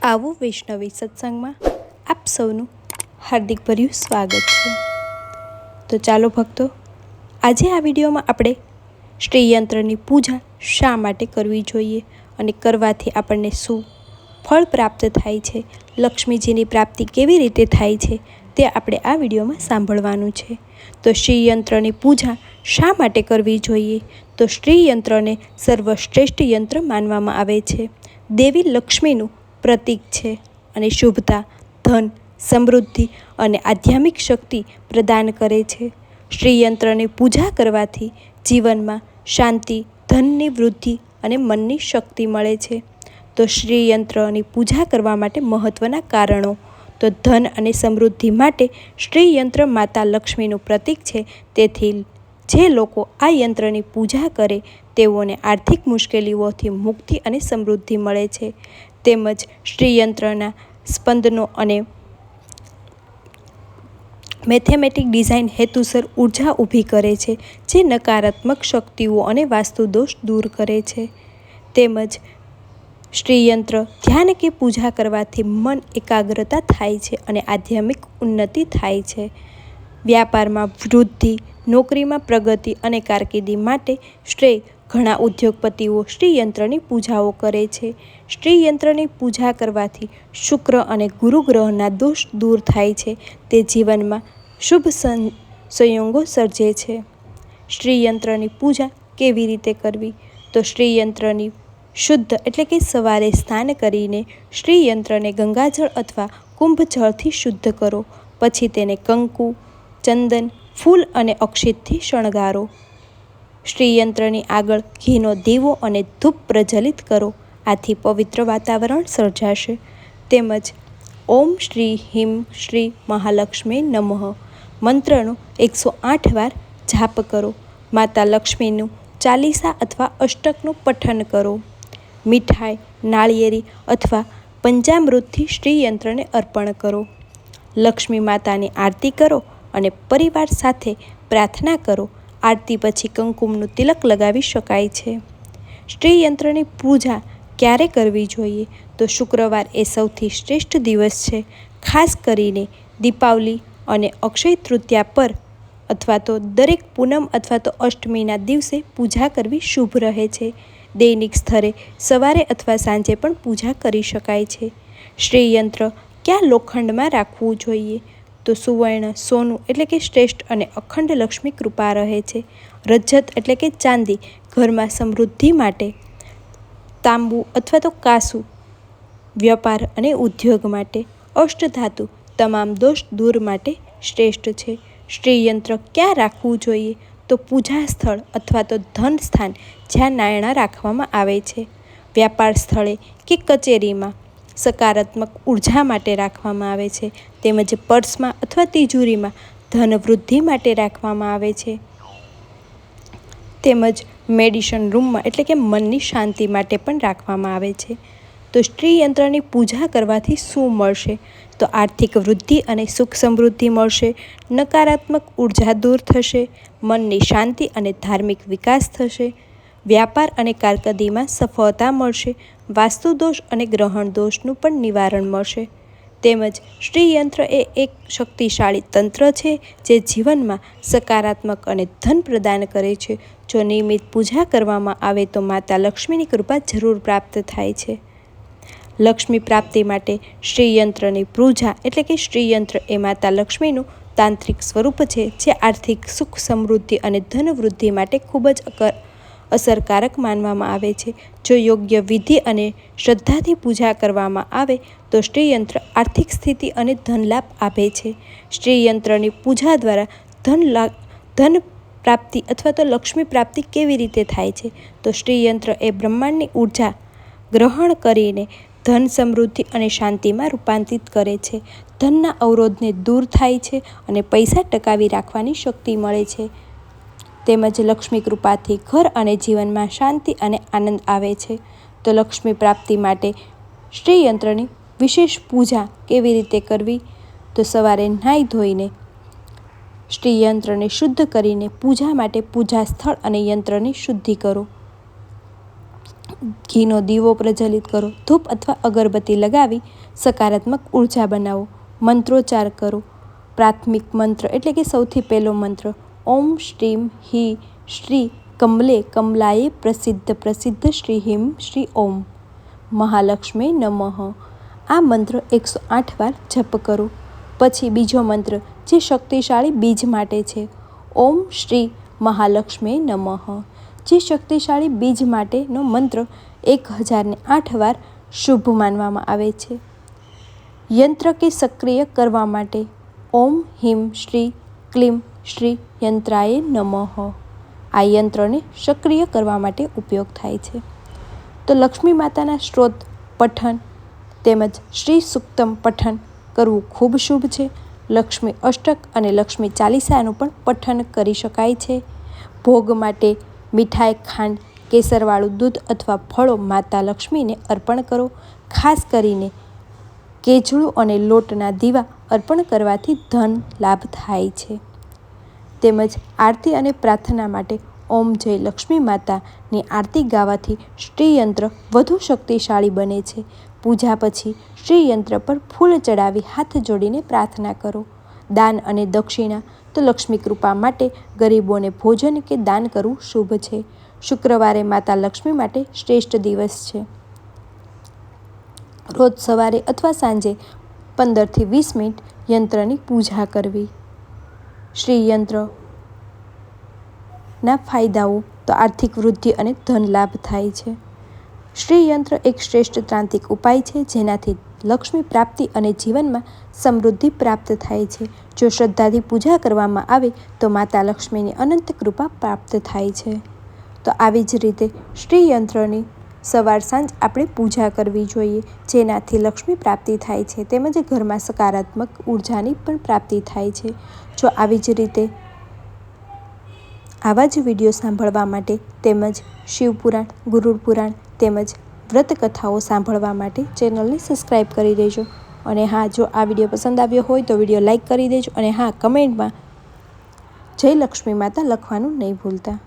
આવો વૈષ્ણવી સત્સંગમાં આપ સૌનું હાર્દિક ભર્યું સ્વાગત છે। તો ચાલો ભક્તો, આજે આ વિડીયોમાં આપણે શ્રીયંત્રની પૂજા શા માટે કરવી જોઈએ અને કરવાથી આપણને શું ફળ પ્રાપ્ત થાય છે, લક્ષ્મીજીની પ્રાપ્તિ કેવી રીતે થાય છે તે આપણે આ વિડીયોમાં સાંભળવાનું છે। તો શ્રીયંત્રની પૂજા શા માટે કરવી જોઈએ? તો શ્રીયંત્રને સર્વશ્રેષ્ઠ યંત્ર માનવામાં આવે છે, દેવી લક્ષ્મીનું પ્રતીક છે અને શુભતા, ધન, સમૃદ્ધિ અને આધ્યાત્મિક શક્તિ પ્રદાન કરે છે। શ્રીયંત્રની પૂજા કરવાથી જીવનમાં શાંતિ, ધનની વૃદ્ધિ અને મનની શક્તિ મળે છે। તો શ્રીયંત્રની પૂજા કરવા માટે મહત્ત્વના કારણો। તો ધન અને સમૃદ્ધિ માટે શ્રીયંત્ર માતા લક્ષ્મીનું પ્રતીક છે, તેથી જે લોકો આ યંત્રની પૂજા કરે તેઓને આર્થિક મુશ્કેલીઓથી મુક્તિ અને સમૃદ્ધિ મળે છે। તેમજ શ્રીયંત્રના સ્પંદનો અને મેથેમેટિક ડિઝાઇન હેતુસર ઉર્જા ઊભી કરે છે, જે નકારાત્મક શક્તિઓ અને વાસ્તુદોષ દૂર કરે છે। તેમજ શ્રીયંત્ર ધ્યાન કે પૂજા કરવાથી મન એકાગ્રતા થાય છે અને આધ્યાત્મિક ઉન્નતિ થાય છે। વ્યાપારમાં વૃદ્ધિ, નોકરીમાં પ્રગતિ અને કારકિર્દી માટે ઘણા ઉદ્યોગપતિઓ શ્રીયંત્રની પૂજાઓ કરે છે। શ્રીયંત્રની પૂજા કરવાથી શુક્ર અને ગુરુ ગ્રહના દોષ દૂર થાય છે, તે જીવનમાં શુભ સંયોગો સર્જે છે। શ્રીયંત્રની પૂજા કેવી રીતે કરવી? તો શ્રીયંત્રની શુદ્ધ એટલે કે સવારે સ્નાન કરીને શ્રીયંત્રને ગંગાજળ અથવા કુંભ જળથી શુદ્ધ કરો, પછી તેને કંકુ, ચંદન, ફૂલ અને અક્ષતથી શણગારો। શ્રીયંત્રની આગળ ઘીનો દીવો અને ધૂપ પ્રજ્વલિત કરો, આથી પવિત્ર વાતાવરણ સર્જાશે। તેમજ ઓમ શ્રી હિમ શ્રી મહાલક્ષ્મી નમઃ મંત્રનો 108 વાર જાપ કરો। માતા લક્ષ્મીનું ચાલીસા અથવા અષ્ટકનું પઠન કરો। મીઠાઈ, નાળિયેરી અથવા પંચામૃતથી શ્રીયંત્રને અર્પણ કરો। લક્ષ્મી માતાની આરતી કરો અને પરિવાર સાથે પ્રાર્થના કરો। આરતી પછી કુમકુમનું તિલક લગાવી શકાય છે। શ્રીયંત્રની પૂજા ક્યારે કરવી જોઈએ? તો શુક્રવાર એ સૌથી શ્રેષ્ઠ દિવસ છે, ખાસ કરીને દીપાવલી અને અક્ષય તૃતીયા પર, અથવા તો દરેક પૂનમ અથવા તો અષ્ટમીના દિવસે પૂજા કરવી શુભ રહે છે। દૈનિક સ્તરે સવારે અથવા સાંજે પણ પૂજા કરી શકાય છે। શ્રીયંત્ર ક્યાં લોખંડમાં રાખવું જોઈએ? તો સુવર્ણ, સોનું એટલે કે શ્રેષ્ઠ અને અખંડ લક્ષ્મી કૃપા રહે છે। રજત એટલે કે ચાંદી ઘરમાં સમૃદ્ધિ માટે, તાંબુ અથવા તો કાંસુ વ્યાપાર અને ઉદ્યોગ માટે, અષ્ટધાતુ તમામ દોષ દૂર માટે શ્રેષ્ઠ છે। શ્રીયંત્ર ક્યાં રાખવું જોઈએ? તો પૂજા સ્થળ અથવા તો ધન સ્થાન જ્યાં નાયણા રાખવામાં આવે છે, વ્યાપાર સ્થળે કે કચેરીમાં સકારાત્મક ઉર્જા માટે રાખવામાં આવે છે, તેમજ પર્સમાં અથવા તિજોરીમાં ધન વૃદ્ધિ માટે રાખવામાં આવે છે, તેમજ મેડિટેશન રૂમમાં એટલે કે મનની શાંતિ માટે પણ રાખવામાં આવે છે। તો શ્રીયંત્રની પૂજા કરવાથી શું મળશે? તો આર્થિક વૃદ્ધિ અને સુખ સમૃદ્ધિ મળશે, નકારાત્મક ઉર્જા દૂર થશે, મનની શાંતિ અને ધાર્મિક વિકાસ થશે, વ્યાપાર અને કારકિર્દીમાં સફળતા મળશે, વાસ્તુદોષ અને ગ્રહણ દોષનું પણ નિવારણ મળશે। તેમજ શ્રીયંત્ર એ એક શક્તિશાળી તંત્ર છે, જે જીવનમાં સકારાત્મક અને ધન પ્રદાન કરે છે। જો નિયમિત પૂજા કરવામાં આવે તો માતા લક્ષ્મીની કૃપા જરૂર પ્રાપ્ત થાય છે। લક્ષ્મી પ્રાપ્તિ માટે શ્રીયંત્રની પૂજા એટલે કે શ્રીયંત્ર એ માતા લક્ષ્મીનું તાંત્રિક સ્વરૂપ છે, જે આર્થિક સુખ, સમૃદ્ધિ અને ધન વૃદ્ધિ માટે ખૂબ જ અસરકારક માનવામાં આવે છે। જો યોગ્ય વિધિ અને શ્રદ્ધાથી પૂજા કરવામાં આવે તો શ્રીયંત્ર આર્થિક સ્થિતિ અને ધન લાભ આપે છે। શ્રીયંત્રની પૂજા દ્વારા ધન પ્રાપ્તિ અથવા તો લક્ષ્મી પ્રાપ્તિ કેવી રીતે થાય છે? તો શ્રીયંત્ર એ બ્રહ્માંડની ઉર્જા ગ્રહણ કરીને ધન, સમૃદ્ધિ અને શાંતિમાં રૂપાંતરિત કરે છે। ધનના અવરોધને દૂર થાય છે અને પૈસા ટકાવી રાખવાની શક્તિ મળે છે। તેમજ લક્ષ્મી કૃપાથી ઘર અને જીવનમાં શાંતિ અને આનંદ આવે છે। તો લક્ષ્મી પ્રાપ્તિ માટે શ્રીયંત્રની વિશેષ પૂજા કેવી રીતે કરવી? તો સવારે નાહી ધોઈને શ્રીયંત્રને શુદ્ધ કરીને પૂજા માટે પૂજા સ્થળ અને યંત્રની શુદ્ધિ કરો। ઘીનો દીવો પ્રજ્વલિત કરો. ધૂપ અથવા અગરબત્તી લગાવી સકારાત્મક ઉર્જા બનાવો. મંત્રોચ્ચાર કરો. પ્રાથમિક મંત્ર એટલે કે સૌથી પહેલો મંત્ર ઓમ શ્રીમ હિ શ્રી કમલે કમલાએ પ્રસિદ્ધ પ્રસિદ્ધ શ્રી હિમ શ્રી ઓમ મહાલક્ષ્મી નમઃ. આ મંત્ર 108 વાર જપ કરો. પછી બીજો મંત્ર જે શક્તિશાળી બીજ માટે છે ઓમ શ્રી મહાલક્ષ્મી નમઃ. જે શક્તિશાળી બીજ માટેનો મંત્ર 1008 વાર શુભ માનવામાં આવે છે. યંત્ર કે સક્રિય કરવા માટે ઓમ હિમ શ્રી ક્લીમ શ્રી યંત્રાય નમઃ. આ યંત્રને સક્રિય કરવા માટે ઉપયોગ થાય છે. તો લક્ષ્મી માતાના સ્ત્રોત પઠન તેમજ શ્રી સુક્તમ પઠન કરવું ખૂબ શુભ છે. લક્ષ્મી અષ્ટક અને લક્ષ્મી ચાલીસાનું પણ પઠન કરી શકાય છે. ભોગ માટે મીઠાઈ, ખાંડ, કેસરવાળું દૂધ અથવા ફળો માતા લક્ષ્મીને અર્પણ કરો. ખાસ કરીને કેજળું અને લોટના દીવા અર્પણ કરવાથી ધન લાભ થાય છે. તેમજ આરતી અને પ્રાર્થના માટે ઓમ જય લક્ષ્મી માતાની આરતી ગાવાથી શ્રીયંત્ર વધુ શક્તિશાળી બને છે. પૂજા પછી શ્રીયંત્ર પર ફૂલ ચડાવી હાથ જોડીને પ્રાર્થના કરો. દાન અને દક્ષિણા તો લક્ષ્મી કૃપા માટે ગરીબોને ભોજન કે દાન કરવું શુભ છે. શુક્રવારે માતા લક્ષ્મી માટે શ્રેષ્ઠ દિવસ છે. રોજ સવારે અથવા સાંજે 15 થી 20 મિનિટ યંત્રની પૂજા કરવી. શ્રીયંત્રના ફાયદાઓ તો આર્થિક વૃદ્ધિ અને ધન લાભ થાય છે. શ્રીયંત્ર એક શ્રેષ્ઠ તાંત્રિક ઉપાય છે જેનાથી લક્ષ્મી પ્રાપ્તિ અને જીવનમાં સમૃદ્ધિ પ્રાપ્ત થાય છે. જો શ્રદ્ધાથી પૂજા કરવામાં આવે તો માતા લક્ષ્મીની અનંત કૃપા પ્રાપ્ત થાય છે. તો આવી જ રીતે શ્રીયંત્રની સવાર સાંજ આપણે પૂજા કરવી જોઈએ જેનાથી લક્ષ્મી પ્રાપ્તિ થાય છે તેમજ ઘરમાં સકારાત્મક ઉર્જાની પણ પ્રાપ્તિ થાય છે. જો આવી જ રીતે આવા જ વિડીયો સાંભળવા માટે તેમજ શિવપુરાણ, ગુરુડ પુરાણ તેમજ વ્રત કથાઓ સાંભળવા માટે ચેનલને સબસ્ક્રાઈબ કરી દેજો. અને હા, જો આ વિડીયો પસંદ આવ્યો હોય તો વિડીયો લાઈક કરી દેજો. અને હા, કમેન્ટમાં જય લક્ષ્મી માતા લખવાનું નહીં ભૂલતા.